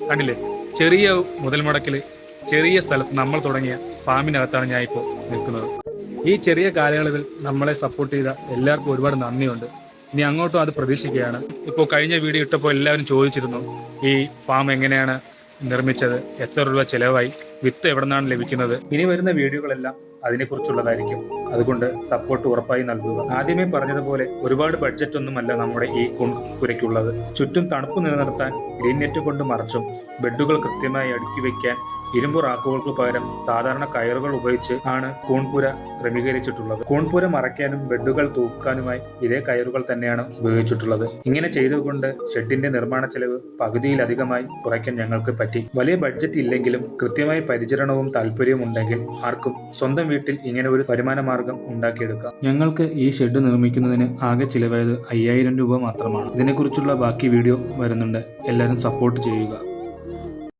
കണ്ടില്ലേ, ചെറിയ മുതൽ മുടക്കിൽ ചെറിയ സ്ഥലത്ത് നമ്മൾ തുടങ്ങിയ ഫാമിനകത്താണ് ഞാൻ ഇപ്പോൾ നിൽക്കുന്നത്. ഈ ചെറിയ കാലയളവിൽ നമ്മളെ സപ്പോർട്ട് ചെയ്ത എല്ലാവർക്കും ഒരുപാട് നന്ദിയുണ്ട്. ഇനി അങ്ങോട്ടും അത് പ്രതീക്ഷിക്കുകയാണ്. ഇപ്പോൾ കഴിഞ്ഞ വീഡിയോ ഇട്ടപ്പോൾ എല്ലാവരും ചോദിച്ചിരുന്നു, ഈ ഫാം എങ്ങനെയാണ് നിർമ്മിച്ചത്, എത്ര രൂപ ചിലവായി, വിത്ത് എവിടെ നിന്നാണ് ലഭിക്കുന്നത്. ഇനി വരുന്ന വീഡിയോകളെല്ലാം അതിനെക്കുറിച്ചുള്ളതായിരിക്കും. അതുകൊണ്ട് സപ്പോർട്ട് ഉറപ്പായി നൽകുക. ആദ്യമേ പറഞ്ഞതുപോലെ ഒരുപാട് ബഡ്ജറ്റ് ഒന്നുമല്ല നമ്മുടെ ഈ കൂൺപുരയ്ക്കുള്ളത്. ചുറ്റും തണുപ്പ് നിലനിർത്താൻ ഗ്രീൻ നെറ്റ് കൊണ്ട് മറച്ചും ബെഡുകൾ കൃത്യമായി അടുക്കി വയ്ക്കാൻ ഇരുമ്പ് റാക്കുകൾക്ക് പകരം സാധാരണ കയറുകൾ ഉപയോഗിച്ച് ആണ് കൂൺപുര ക്രമീകരിച്ചിട്ടുള്ളത്. കൂൺപുര മറയ്ക്കാനും ബെഡുകൾ തൂക്കാനുമായി ഇതേ കയറുകൾ തന്നെയാണ് ഉപയോഗിച്ചിട്ടുള്ളത്. ഇങ്ങനെ ചെയ്തുകൊണ്ട് ഷെഡിന്റെ നിർമ്മാണ ചെലവ് പകുതിയിലധികമായി കുറയ്ക്കാൻ ഞങ്ങൾക്ക് പറ്റി. വലിയ ബഡ്ജറ്റ് ഇല്ലെങ്കിലും കൃത്യമായ പരിചരണവും താല്പര്യവും ഉണ്ടെങ്കിൽ ആർക്കും സ്വന്തം വീട്ടിൽ ഇങ്ങനെ ഒരു വരുമാന മാർഗം ഉണ്ടാക്കിയെടുക്കാം. ഞങ്ങൾക്ക് ഈ ഷെഡ് നിർമ്മിക്കുന്നതിന് ആകെ ചിലവായത് 5000 രൂപ മാത്രമാണ്. ഇതിനെക്കുറിച്ചുള്ള ബാക്കി വീഡിയോ വരുന്നുണ്ട്. എല്ലാവരും സപ്പോർട്ട് ചെയ്യുക.